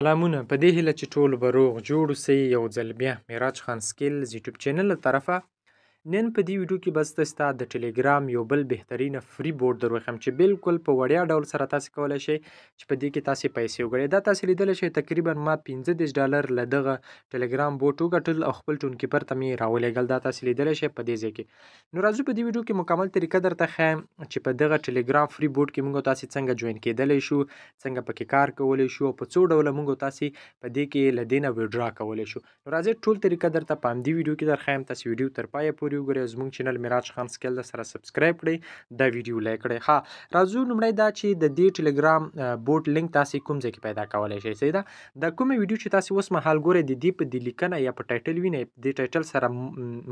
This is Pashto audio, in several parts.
سلامونه په دې هیله چې ټول به روغ جوړ اوسئ. یو ځل بیا معراج خان سکیلز یوټیوب چینل له طرفه نن په دې ویډیو کې بس ستا د ټلګرام یو بل بهترینه فری بورډ دروښیم چې بالکل په وړیا ډول سره تاسو کولی شئ چې په دې کې تاسو پیسې وګټئ. دا تاسو لیدلی شئ تقریبا ما $15 له دغه ټلګرام بوټ وګټل او خپل ټون کیپر ته مې راولېږل. دا تاسو لیدلی شئ په دې ځای کې. نو راځو په دې ویډیو کې مکمل طریقه درته ښیم چې په دغه ټلګرام فری بورډ کې موږ تاسو څنګه جوین کېدلی شو، څنګه پکې کار کولی شو او په څو ډوله موږ تاسو په دې کې له دې نه ویډرا کولی شو. نو راځئ ټول طریقه درته په همدې ویډیو کې درښیم. تاسو ویډیو تر پایه پورې وګورئ. زموږ چینل معراج خان سکیل سره سبسکرایب کړئ، دا ویډیو لایک کړئ. ها راځو لومړی دا چې د دې ټلګرام بوټ لینک تاسو کوم ځای کې پیدا کولی شئ. صحیح ده. د کومه ویډیو چې تاسو اوس مهال ګورئ د دې په دې لیکنه یا په ټایټل وینئ، د ټایټل سره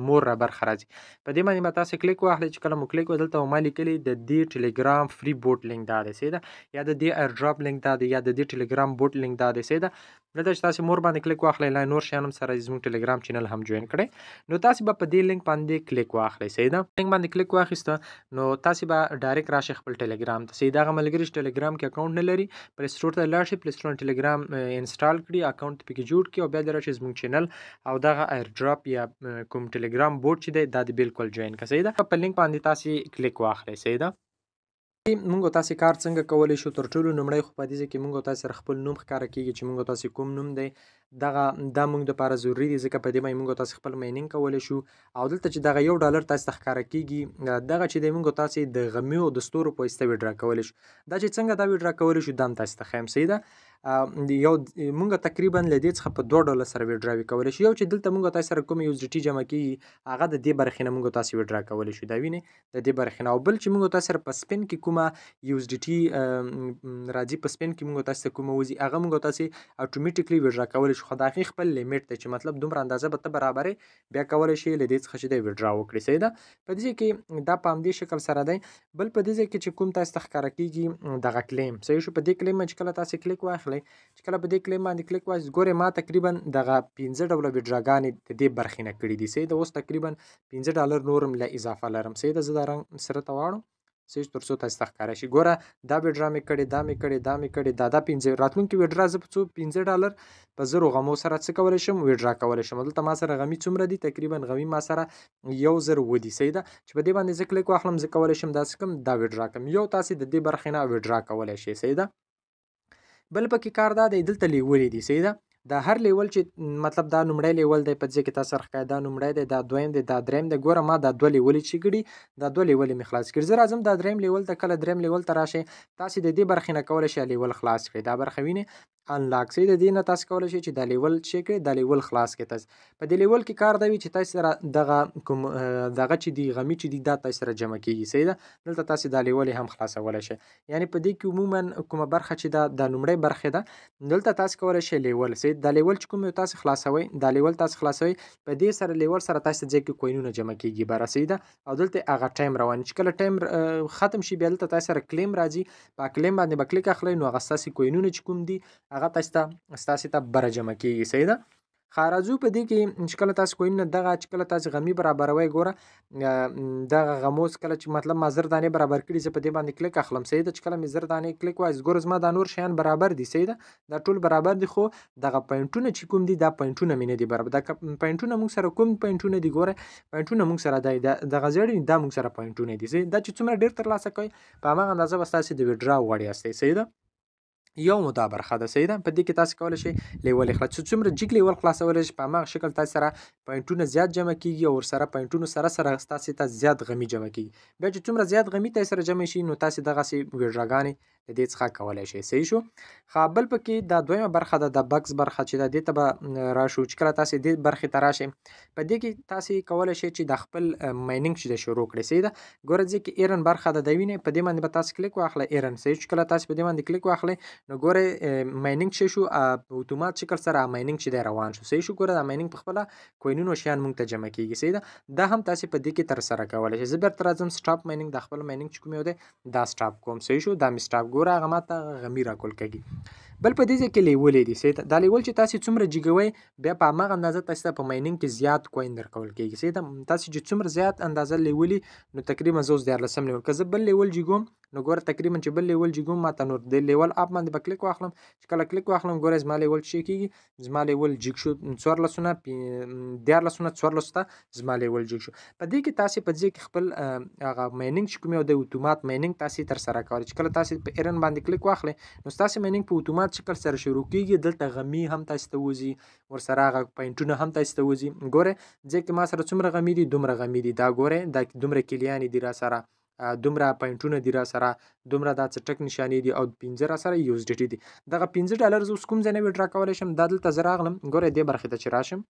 مور را برخه راځي. په دې باندې به تاسو کلیک واخلئ. چې کله مو کلیک وکړئ دلته ما لیکلي د دې ټلګرام فری بوټ لینک دا دی. صحیح ده. یا د دې ایرډراپ لینک دا دی یا د دې ټلګرام بوټ لینک دا دی. صحیح ده. دلته چې تاسو مور باندې کلیک واخلئ لا نور شیان هم سره زموږ ټلګرام چینل هم جوین کړئ. نو تاسو به په دې لینک باندې کلیک واخلئ. صحیح ده. لینک باندې کلیک واخیسته نو تاسو به ډایرکټ راشئ خپل ټلګرام ته. صحیح ده. هغه ملګري چې ټلګرام کې اکاونټ نه لري پلی سټور ته لاړ شئ، پلی سټور ټلګرام انسټال کړي، اکاونټ پکې جوړ کړي او بیا دې راشئ زموږ چینل او دغه ایرډراپ یا کوم ټلګرام بوټ چې دی دا دې بالکل جوین کړه. صحیح ده. په لینک باندې تاسو کلیک واخلئ. صحیح ده. مونږ تاسو کار څنګه کولی شو؟ تر ټولو لومړی خو په دې ځای کې مونږ تاسو سره خپل نوم ښکاره کیږي چې مونږ تاسو کوم نوم دی دا مونږ دپاره ضروري دی ځکه په دې باندې مونږ تاسو خپل مایننګ کولی شو. او دلته چې دغه $1 تاسو ته ښکاره کیږي دغه چې دی مونږ تاسو د غمي او د ستورو په واسطه ویډرا کولی شو. دا چې څنګه دا ویډرا کولی شو دا هم تاسو ته ښیم. صحیح ده. یو مونږ تقریبا له دې څخه په $2 سره ویډراوي کولی شو. یو چې دلته مونږ تاسو سره کوم USDT جمع کیږي هغه د دې برخې نه مونږ تاسو ویډرا کولی شو. دا وینئ د دې برخې نه. او بل چې مونږ تاسو سره په سپین کې کومه USDT راځي په سپین کې مونږ تاسو ته کومه وځي هغه مونږ تاسو اتوماتیکلی ویډرا کولی شو. خو د هغې خپل لیمیټ دی چې مطلب دومره اندازه به ته برابرې بیا کولی شي له دې څخه چې دی ویډرا وکړي. صحیح ده. په دې کې دا په همدې شکل سره دی. بل په دې ځای کې چې کوم تاسو ته ښکاره کیږي دغه کلیم. صحیح شو. په دې کلیم چې کله تاسو کلیک واخلئ، چې کله په دې کلیم باندې کلیک واخلئ ګورئ ما تقریبا دغه 15 ډوله ویډراګانې د دې برخې نه کړي دي. صحیح ده. اوس تقریبا $15 نور هم له اضافه لرم. صحیح ده. زه دا رنګ سره ته واړم صحیح تر څو تاسو ته ښکاره شي. ګوره دا ویډرا مې کړې، دا مې کړې، دا مې کړې، دا 15 راتلونکي ویډرا زه په څو $15 په 1000 غمو سره څه کولی شم ویډرا کولی شم. دلته ما سره غمي څومره دي؟ تقریبا غمي ما سره 1000 دي. صحیح ده. چې په دې باندې زه کلیک واخلم زه کولی شم داسې کوم دا ویډرا کړم. یو تاسو د دې برخې نه ویډرا کولی شئ. صحیح ده. بل پکې کار دا دی دلته لیولې دي. صحیح ده. دا هر لیول چې مطلب دا لومړی لیول دی په دې کې تاسو سره ښکاري دا لومړی دی، دا دویم دی، دا دریم دی. ګوره ما دا 2 لیولې چې کړي دا 2 لیولې مې خلاص کړي. زه راځم دا دریم لیول ته. کله دریم لیول ته راشئ تاسو د دې برخې نه کولی شئ لیول خلاص کړئ. دا برخه وینئ انلاک. صحیح د دې نه تاسو کولی شئ چې دا لیول چې کړئ دا لیول خلاص کړئ. تاسو په دې لیول کې کار دا وي چې تاسو سره دغه کوم دغه چې دی غمي چې دی دا تاسو سره جمع کیږي. صحیح ده. دلته تاسو دا لیول هم خلاصولی شئ. یعنی په دې کې عموما کومه برخه چې دا لومړی برخه ده دلته تاسو کولی شئ لیول. صحیح دا لیول چې کوم تاسو خلاصوي دا لیول تاسو خلاصوي په دې سره لیول سره تاسو ځای کې کوینونه جمع کیږي بره. صحیح ده. او دلته هغه ټایم روان چې کله ټایم ختم شي بیا دلته تاسو سره کلیم راځي. په کلیم باندې به کلیک اخلئ نو هغه ستاسو کوینونه چې کوم دي هغه تاسو ته بره جمع کیږي. صحیح ده. راځو په دې کې چې کله تاسو کوینونه دغه چې کله تاسو غمي برابروئ ګوره دغه غموس کله چې مطلب ما 10 دانې برابر کړي زه په دې باندې کلیک اخلم. صحیح ده. چې کله مې 10 دانې کلیک وایي ګوره زما دا نور شیان برابر دي. صحیح ده. دا ټول برابر دي خو دغه پوینټونه چې کوم دي دا پوینټونه مې نه دي برابر. دا پوینټونه موږ سره کوم پوینټونه دي؟ ګوره پوینټونه موږ سره دغه زیړ دا موږ سره پوینټونه دي. صحیح دا چې څومره ډیر ترلاسه کوئ په هماغه اندازه به ستاسو د ویډرا وړ یاستئ. صحیح ده. یو مو دا برخه ده. صحیح ده. په دې کې تاسو کولی شئ لیول خلاص چې څومره جګ لیول خلاصولی شئ په هماغه شکل تاسو سره پوینټونه زیات جمع کیږي او ورسره پوینټونو سره تاسو ته زیات غمي جمع کیږي. بیا چې څومره زیات غمي تاسو سره جمع شي نو تاسو دغسې ویډراګانې د دې څخه کولی شئ. صحیح شو. بل پکې دا دویمه برخه ده د بکس برخه چې ده دې ته به راشو. چې کله تاسو دې برخې ته راشئ په دې کې تاسو کولی شئ چې د خپل مایننګ چې ده شروع کړئ. صحیح ده. ګوره دې کې ایرن برخه ده د وینئ په دې باندې به تاسو کلیک واخلئ ایرن. صحیح چې کله تاسو په دې باندې کلیک واخلئ نو ګورئ مایننګ چې شو په اتومات شکل سره مایننګ چې دی روان شو. صحیح شو. ګوره دا مایننګ په خپله کوینونو شیان موږ ته جمع کیږي. صحیح ده. دا هم تاسو په دې کې ترسره کولی شئ. زه بیرته راځم سټاپ مایننګ د خپل مایننګ چې کوم یو دی دا سټاپ کوم. صحیح شو. دا مې سټاپ ګوره هغه ماته غمي راکول کېږي. بل په دې ځای کې لیولې دي. صحیح ده. دا لیول چې تاسو څومره جګوئ بیا په هماغه اندازه تاسو ته په مایننګ کې زیات کوین درکول کېږي. صحیح ده. تاسو چې څومره زیات اندازه لیولي نو تقریبا زه اوس 14 لیول که زه بل لیول جګوم نو ګوره تقریبا چې بل لیول جګ ماته نور د لیول اپ باندې به کلیک واخلم چې کله کلیک واخلم ګوره زما لیول چې کېږي زما لیول جګ شو 14 14 ته زما لیول جګ شو. په دې کې تاسو په دې کې خپل هغه مایننګ چې کوم یو د اتومات مایننګ تاسو تر سره کولی چې کله تاسو په ایرن باندې کلیک واخلئ نو تاسو مایننګ په اتومات شکل سره شروع کیږي. دلته غمی هم تاسو ته وځي ورسره هغه پوینټونه هم تاسو ته وځي. ګوره ځکه ما سره څومره غمی دي دومره غمی دي دا ګوره دا دومره کلیان دي را سره دومره پوینټونه دي را سره دومره دا څټک نشانې دي او 15 را سره یو اس ډي ټي دي. دغه 15 ډالر اوس کوم ځای نه وډرا کولی شم دا دلته زه راغلم ګوره دې برخې ته چې راشم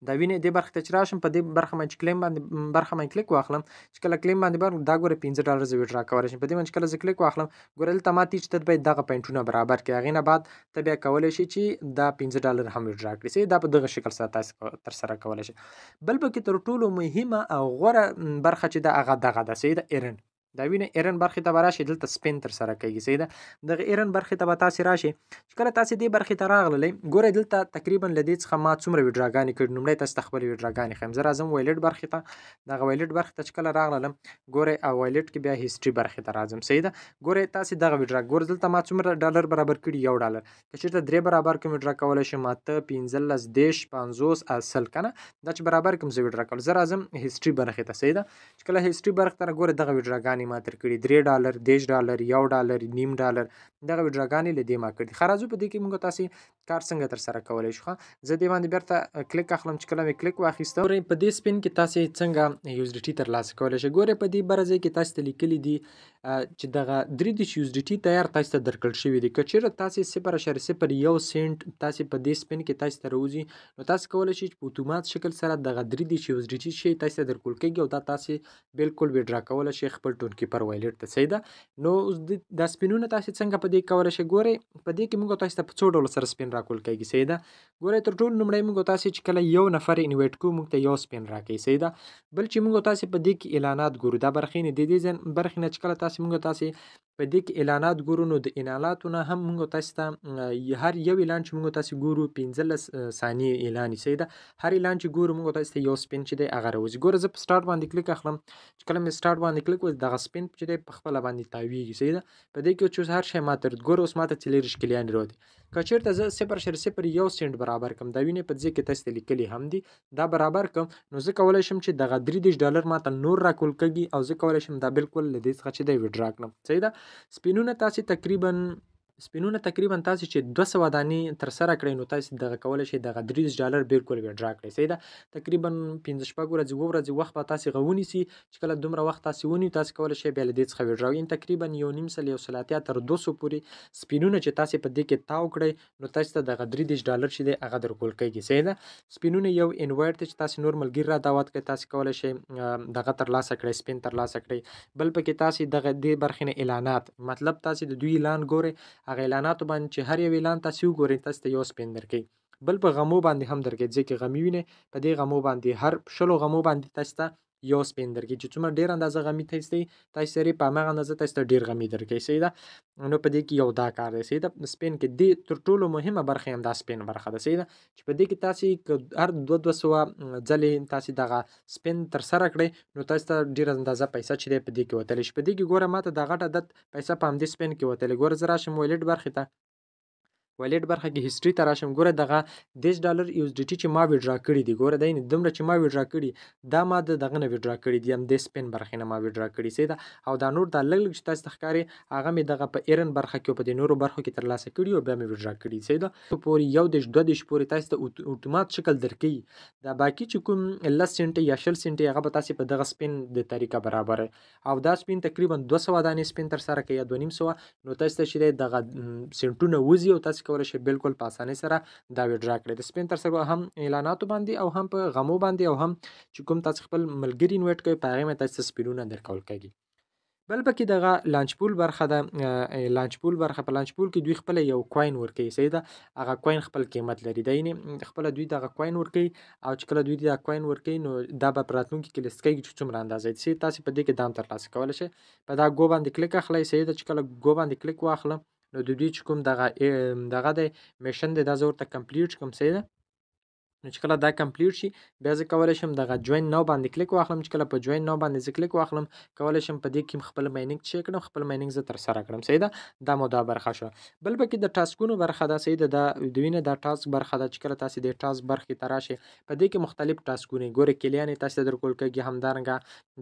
دا وینې دې برخې ته چې راشم په دې برخه باندې کلیم باندې برخه باندې کلیک واخلم چې کله کلیم باندې دا ګوره 15 ډالر زه وډرا کولی شم. په دې باندې کله زه کلیک واخلم ګوره دلته ماته چې ته باید دغه پوینټونه برابر کړې هغې نه بعد ته بیا کولی شي چې دا 15 ډالر هم وډرا کړې سي دا په دغه شکل سره تاسو تر سره کولی شي. بل پکې تر ټولو مهمه او غوره برخه چې دا هغه دغه ده سي د ایرن دا وینه ایرن برخې ته راشي دلته سپین تر سره کوي سي دا دغه ایرن برخې ته به تاسو راشي چې کله تاسو دې برخې ته راغللې ګوره دلته تقریبا لدې څخه ما څومره وډراګانې کړې لومړی تاسو خپل وډراګانې خیم زه راځم وایلټ برخې ته دغه وایلټ برخې ته چې کله راغلم ګوره او وایلټ کې بیا هیستوري برخې ته راځم سي دا ګوره تاسو دغه وډرا ګوره دلته ما څومره ډالر برابر کړي 1 ډالر که چېرته 3 برابر کوم وډرا کولای شم ماته 15 10 50 اصل کنه دا چې برابر کوم زه وډرا کول زه راځم هیستوري برخې ته سي دا چې کله هیستوري برخې ته ګوره دغه وډراګانې ما تر کړي 3 ډالر 10 ډالر 1 ډالر نیم ډالر دغه وډراګانې لدې ما کړي. خرازو په دې کې موږ تاسو کار څنګه تر سره کولای شو زه دې باندې بیرته کلیک اخلم چې کله مې کلیک واخیسته په دې سپین کې تاسو څنګه یو اس ډي ټي تر لاسه کولای شئ. ګوره په دې برځ کې تاسو ته لیکلي دي چې دغه 3 یو اس ډي ټي تیار تاسو ته درکړل شوی دی که چیرې تاسو 0.01 سنت تاسو په دې سپین کې تاسو ته راوځي نو تاسو کولای شئ په اتومات شکل سره دغه 3 یو اس ډي ټي شي تاسو ته درکول کېږي او دا تاسو بالکل وډرا کولای شئ خپل ټون کیپر وایلټ ته سي دا نو دا سپینونه تاسو څنګه په دې کولای شئ. ګوره په دې کې موږ تاسو ته په څو ډول سره سپین راکول کېږي سي دا ګوره تر ټولو لومړی موږ تاسو چې کله یو نفر انوایټ کوو موږ ته یو سپین راکوي سي دا بل چې موږ تاسو په دې کې اعلانات ګورو دا برخې نه د دې برخې نه چې کله تاسو موږ تاسو په دې کې اعلانات ګورو نو د اعلاناتو نه هم موږ تاسو ته هر یو اعلان چې موږ تاسو ګورو 15 ثانیې اعلان سي دا هر اعلان چې ګورو موږ تاسو ته یو سپین چې دی هغه راوځي. ګوره زه په سٹارټ باندې کلیک اخلم چې کله مې سٹارټ باندې کلیک وکړ دغه سپین چې دی په خپل باندې تاویږي سي دا په دې کې چې هر شی ماته ګوره اوس ماته چلیرش کلیان وروتي که چیرته زه 0.01 سنت برابر کوم دا وینې په دې کې تاسو لیکلي هم دي دا برابر کوم نو زه کولای شم چې دغه 3 ډالر ماته نور راکول کېږي او زه کولای شم دا بالکل لدې څخه چې دی وډرا کړم سي دا سپینونه تاسو تقریبا تاسو چې 200 دانې تر سره کړئ نو تاسو دغه کولای شئ دغه 3 ډالر بالکل وډرا کړئ سي دا تقریبا 15 شپږ ورځې وخت به تاسو غونی سي چې کله دومره وخت تاسو ونی تاسو کولای شئ بیا لدې څخه وډرا ان تقریبا یو نیم سل یو سلاتیا تر 200 پورې سپینونه چې تاسو په دې کې تاو کړئ نو تاسو ته دغه 3 ډالر چې دی هغه درکول کېږي سي دا سپینونه یو انوایټ چې تاسو نورمال ګیر را دعوت کړئ تاسو کولای شئ دغه تر لاسه کړئ سپین تر لاسه کړئ. بل پکې تاسو دغه دې برخې نه اعلانات مطلب تاسو د دوی اعلان ګورئ هغه اعلانات باندې چې هر یو اعلان تاسو وګورئ تاسو ته یو سپین درکې بل په غمو باندې هم درکې ځکه غمی ویني په دې غمو باندې هر شلو غمو باندې تاسو ته یو سپین درکې چې څومره ډیر اندازه غمی تاسو سری په هغه اندازه تاسو ته ډیر غمی درکې سي دا نو په دې کې یو دا کار دی سي دا سپین کې د تر ټولو مهمه برخه هم دا سپین برخه ده سي دا چې په دې کې تاسو هر 200 ځلې تاسو دغه سپین تر سره کړئ نو تاسو ته ډیر اندازه پیسې چې په دې کې وتلی شي. په دې کې ګوره ماته د غټه عدد پیسې په همدې سپین کې وتلی ګوره زه راشم وایلټ برخې ته وایلټ برخه کې هیستوري ته راشم ګوره دغه 10 ډالر یو اس ډي ټي چې ما وډرا کړي دي ګوره دا نه دومره چې ما وډرا کړي دا ما دغه نه وډرا کړي دي هم د سپین برخې نه ما وډرا کړي سي دا او دا نور د لګ چې تاسو ښکاری هغه مې دغه په ایرن برخه کې په دې نورو برخو کې تر لاسه کړي او بیا مې وډرا کړي سي دا پورې یو د 2 پورې تاسو ته اتومات شکل درکې دا باقی چې کوم 10 سنت یا 60 سنت هغه به تاسو په دغه سپین د طریقه برابر او دا سپین تقریبا 200 دانې سپین تر سره کوي 2.5 نو تاسو ته چې دغه سنټونه وځي او تاسو کولای شئ بالکل په اسانۍ سره دا وډرا کړئ د سپین تر سره هم اعلاناتو باندې او هم په غمو باندې او هم چې کوم تاسو خپل ملګری انوایټ کوئ په هغه مې تاسو سپینونه درکول کېږي. بل پکې دغه لانچ پول برخه ده لانچ پول برخه په لانچ پول کې دوی خپل یو کوین ورکوي سي دا هغه کوین خپل قیمت لري دا یعنی خپل دوی دغه کوین ورکوي او چې کله دوی دغه کوین ورکوي نو دا به پراتونکو کې لیست کوي چې څومره اندازه سي تاسو په دې کې دام تر لاسه کولای شئ په دا ګو باندې کلیک اخلئ سي دا چې کله ګو باندې کلیک واخلم نو د دوی چې کوم دغه د میشن د دا زور ته کمپلیټ کوم سي دا نو چې کله دا کمپلیټ شي بیا زه کولی شم دغه جوین ناو باندې کلیک واخلم. چې کله په جوین ناو باندې زه کلیک واخلم کولی شم په دې کې خپل مایننګ چیک کړم، خپل مایننګ زه ترسره کړم. صحیح ده، دا مو دا برخه شوه. بل پکې د ټاسکونو برخه ده. صحیح ده، دا د وینې دا ټاسک برخه ده. چې کله تاسې د ټاسک برخې ته راشئ په دې کې مختلف ټاسکونه ګورئ، کلیان یې تاسې ته درکول کېږي، همدارنګه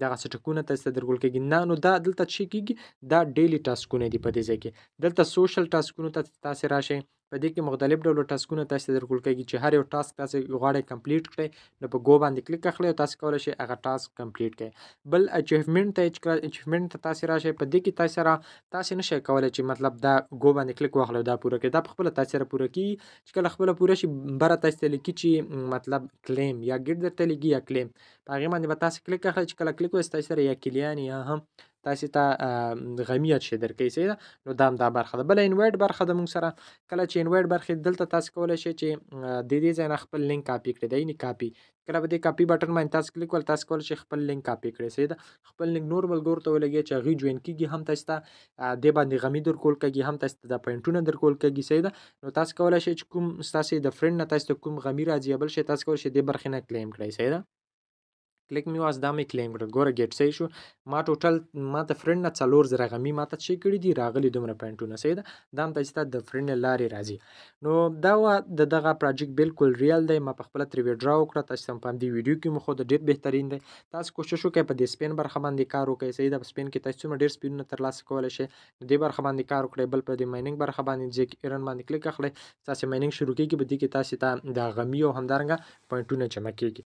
دغه څټکونه تاسې ته درکول کېږي. نه نو دا دلته څه کېږي، دا ډیلي ټاسکونه دي په دې ځای کې. دلته سوشل ټاسکونو ته تاسې راشئ، په دې کې مختلف ډول ټاسکونه تاسې ته درکول کېږي چې هر یو ټاسک تاسې غواړئ کمپلیټ کړئ نو په ګو باندې کلیک اخلئ او تاسې کولی شئ هغه ټاسک کمپلیټ کړئ. بل اچیومنټ ته چې کله اچیومنټ ته تاسې راشئ په دې کې تاسې نشئ کولی چې مطلب دا ګو باندې کلیک واخلئ او دا پوره کړئ، دا په خپله تاسې سره پوره کېږي. چې کله خپله پوره شي بره تاسې ته لیکي چې مطلب کلیم یا ګیټ درته لیکي یا کلیم، په هغې باندې به تاسې کلیک اخلئ. چې کله کلیک وایي تاسې سره یا کلیان یا هم تاسې ته غمیت شي درکوي. صحیح ده، نو دا هم دا برخه ده. بله انوایټ برخه ده. موږ سره کله چې انوایټ برخې دلته تاسې کولی شئ چې د دې ځای نه خپل لینک کاپي کړئ. دا یعنې کاپي، کله په دې کاپي بټن باندې تاسې کلیک وکړئ تاسې کولی شئ خپل لینک کاپي کړئ. صحیح ده، خپل لینک نور ملګرو ته ولګوئ چې هغوی جوین کېږي، هم تاسې ته دې باندې غمي درکول کېږي، هم تاسې ته دا پوینټونه درکول کېږي. صحیح ده، نو تاسې کولی شئ چې کوم ستاسې د فرینډ نه تاسې ته کوم غمي راځي یا بل شی تاسې کولی شئ دې برخې نه کلیم کړئ. صحیح ده، کلیک مې واست دا مې کلیم کړل. ګوره ګیټ صحیح شو، ما ټوټل ما د فرینډ نه 4000 غمي ما ته څه کړي دي راغلي دومره پوینټونه. صحیح ده، دا هم تاسې ته د فرینډ له لارې راځي. نو دا وه د دغه پروجیکټ بالکل ریال دی، ما په خپله ترې ویډرا وکړه، تاسې ته په همدې ویډیو کې مو ښوده، ډېر بهترین دی. تاسې کوشش وکړئ په دې سپین برخه باندې کار وکړئ. صحیح ده، په سپین کې تاسې څومره ډېر سپینونه ترلاسه کولی شئ نو دې برخه باندې کار وکړئ. بل په دې مایننګ برخه باندې ځای کې ایرن باندې کلیک اخلئ، ستاسې مایننګ شروع کېږي، په دې کې تاسې ته د غمي او همدارنګه پوینټونه جمع کېږي.